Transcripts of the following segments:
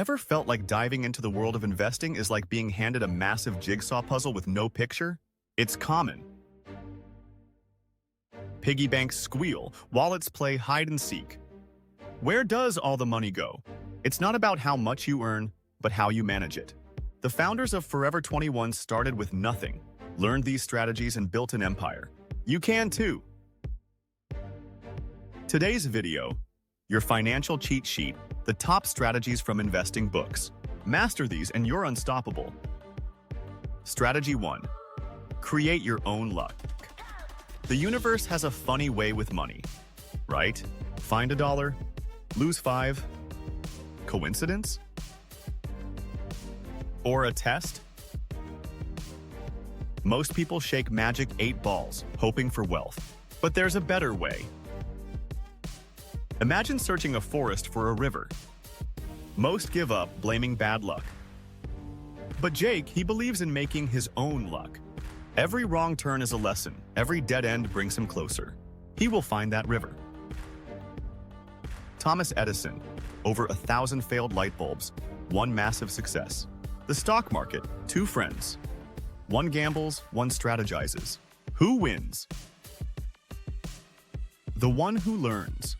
Ever felt like diving into the world of investing is like being handed a massive jigsaw puzzle with no picture? It's common. Piggy banks squeal, wallets play hide and seek. Where does all the money go? It's not about how much you earn, but how you manage it. The founders of Forever 21 started with nothing, learned these strategies and built an empire. You can too. Today's video, your financial cheat sheet, the top strategies from investing books. Master these and you're unstoppable. Strategy 1. Create your own luck. The universe has a funny way with money, right? Find $1, lose 5. Coincidence? Or a test? Most people shake magic 8 balls, hoping for wealth. But there's a better way. Imagine searching a forest for a river. Most give up, blaming bad luck. But Jake, he believes in making his own luck. Every wrong turn is a lesson. Every dead end brings him closer. He will find that river. Thomas Edison, over 1,000 failed light bulbs, one massive success. The stock market, 2 friends. One gambles, one strategizes. Who wins? The one who learns.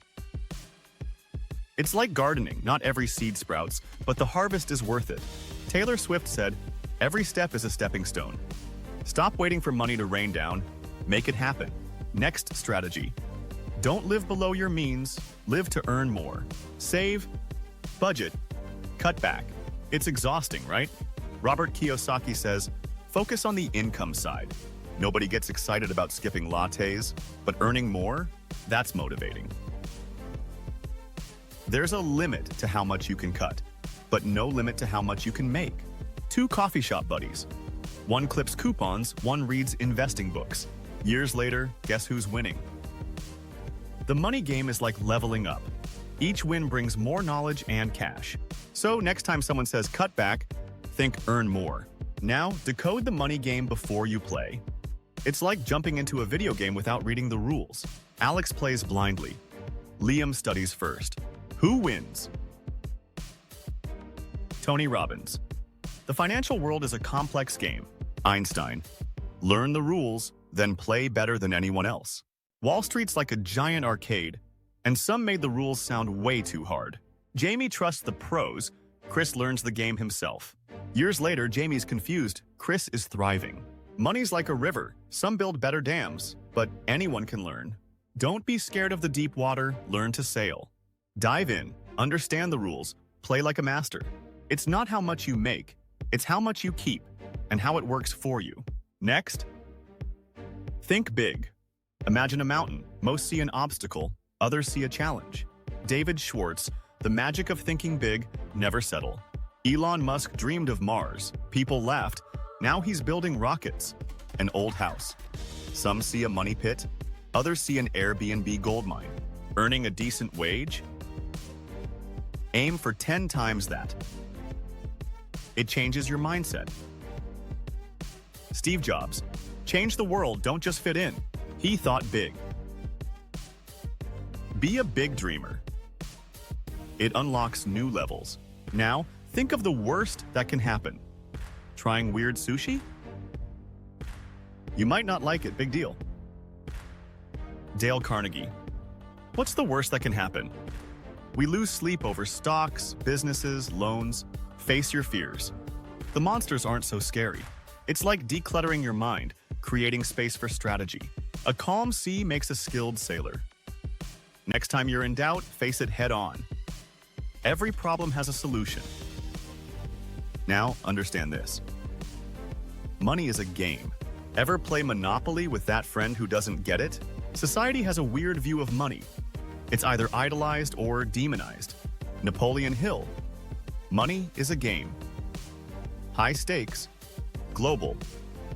It's like gardening, not every seed sprouts, but the harvest is worth it. Taylor Swift said, "Every step is a stepping stone." Stop waiting for money to rain down. Make it happen. Next strategy. Don't live below your means. Live to earn more. Save. Budget. Cut back. It's exhausting, right? Robert Kiyosaki says, focus on the income side. Nobody gets excited about skipping lattes, but earning more? That's motivating. There's a limit to how much you can cut, but no limit to how much you can make. 2 coffee shop buddies. One clips coupons, one reads investing books. Years later, guess who's winning? The money game is like leveling up. Each win brings more knowledge and cash. So next time someone says cut back, think earn more. Now, decode the money game before you play. It's like jumping into a video game without reading the rules. Alex plays blindly. Liam studies first. Who wins? Tony Robbins. The financial world is a complex game. Einstein. Learn the rules, then play better than anyone else. Wall Street's like a giant arcade, and some made the rules sound way too hard. Jamie trusts the pros. Chris learns the game himself. Years later, Jamie's confused. Chris is thriving. Money's like a river. Some build better dams, but anyone can learn. Don't be scared of the deep water. Learn to sail. Dive in, understand the rules, play like a master. It's not how much you make, it's how much you keep and how it works for you. Next, think big. Imagine a mountain. Most see an obstacle, others see a challenge. David Schwartz, the magic of thinking big, never settle. Elon Musk dreamed of Mars. People laughed. Now he's building rockets. An old house. Some see a money pit, others see an Airbnb goldmine. Earning a decent wage? Aim for 10 times that. It changes your mindset. Steve Jobs. Change the world, don't just fit in. He thought big. Be a big dreamer. It unlocks new levels. Now, think of the worst that can happen. Trying weird sushi? You might not like it, big deal. Dale Carnegie. What's the worst that can happen? We lose sleep over stocks, businesses, loans. Face your fears. The monsters aren't so scary. It's like decluttering your mind, creating space for strategy. A calm sea makes a skilled sailor. Next time you're in doubt, face it head on. Every problem has a solution. Now, understand this. Money is a game. Ever play Monopoly with that friend who doesn't get it? Society has a weird view of money. It's either idolized or demonized. Napoleon Hill. Money is a game. High stakes. Global.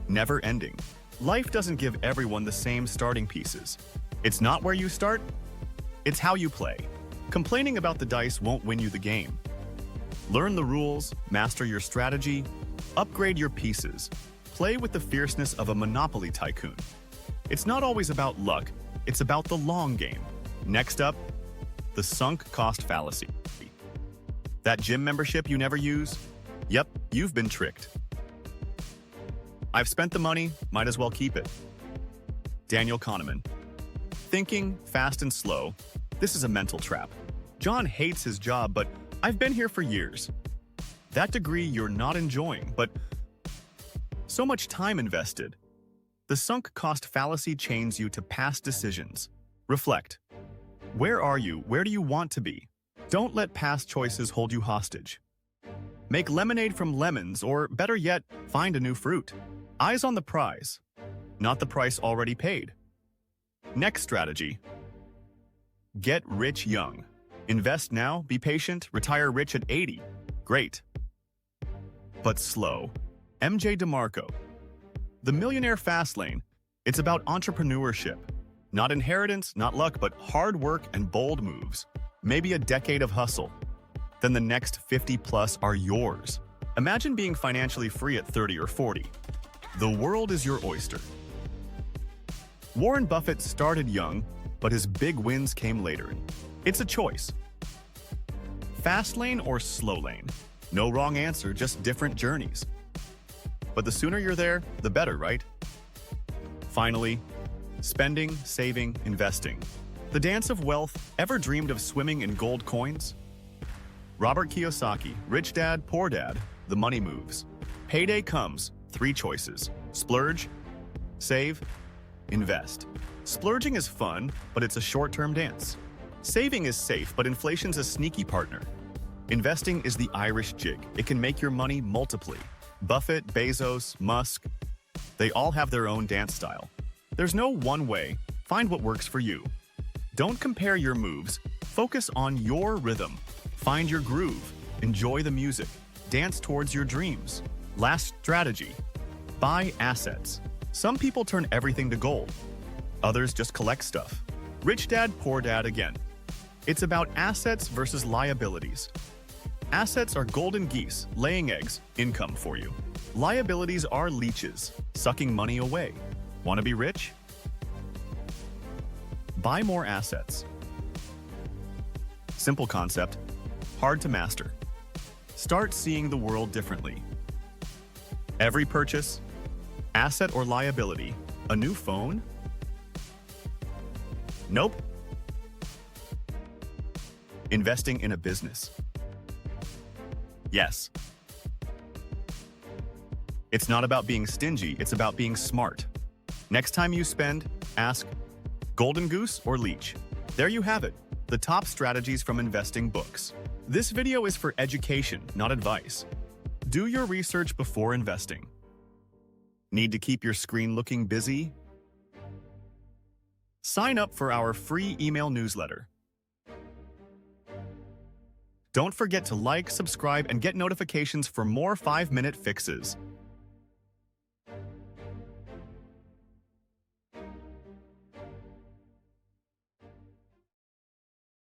Never ending. Life doesn't give everyone the same starting pieces. It's not where you start, it's how you play. Complaining about the dice won't win you the game. Learn the rules, master your strategy, upgrade your pieces. Play with the fierceness of a Monopoly tycoon. It's not always about luck, it's about the long game. Next up, the sunk cost fallacy. That gym membership you never use? Yep, you've been tricked. I've spent the money, might as well keep it. Daniel Kahneman. Thinking fast and slow. This is a mental trap. John hates his job, but I've been here for years. That degree you're not enjoying, but so much time invested. The sunk cost fallacy chains you to past decisions. Reflect. Where are you? Where do you want to be? Don't let past choices hold you hostage. Make lemonade from lemons, or better yet, find a new fruit. Eyes on the prize, not the price already paid. Next strategy. Get rich young. Invest now, be patient, retire rich at 80. Great. But slow. MJ DeMarco. The Millionaire Fast Lane. It's about entrepreneurship. Not inheritance, not luck, but hard work and bold moves. Maybe a decade of hustle. Then the next 50 plus are yours. Imagine being financially free at 30 or 40. The world is your oyster. Warren Buffett started young, but his big wins came later. It's a choice. Fast lane or slow lane? No wrong answer, just different journeys. But the sooner you're there, the better, right? Finally, spending, saving, investing. The dance of wealth. Ever dreamed of swimming in gold coins? Robert Kiyosaki, Rich Dad, Poor Dad, The Money Moves. Payday comes, 3 choices. Splurge, save, invest. Splurging is fun, but it's a short-term dance. Saving is safe, but inflation's a sneaky partner. Investing is the Irish jig. It can make your money multiply. Buffett, Bezos, Musk, they all have their own dance style. There's no one way. Find what works for you. Don't compare your moves. Focus on your rhythm. Find your groove. Enjoy the music. Dance towards your dreams. Last strategy. Buy assets. Some people turn everything to gold. Others just collect stuff. Rich Dad, Poor Dad again. It's about assets versus liabilities. Assets are golden geese, laying eggs, income for you. Liabilities are leeches, sucking money away. Want to be rich? Buy more assets. Simple concept, hard to master. Start seeing the world differently. Every purchase, asset or liability, a new phone? Nope. Investing in a business. Yes. It's not about being stingy, it's about being smart. Next time you spend, ask, golden goose or leech? There you have it, the top strategies from investing books. This video is for education, not advice. Do your research before investing. Need to keep your screen looking busy? Sign up for our free email newsletter. Don't forget to like, subscribe, and get notifications for more 5-minute fixes.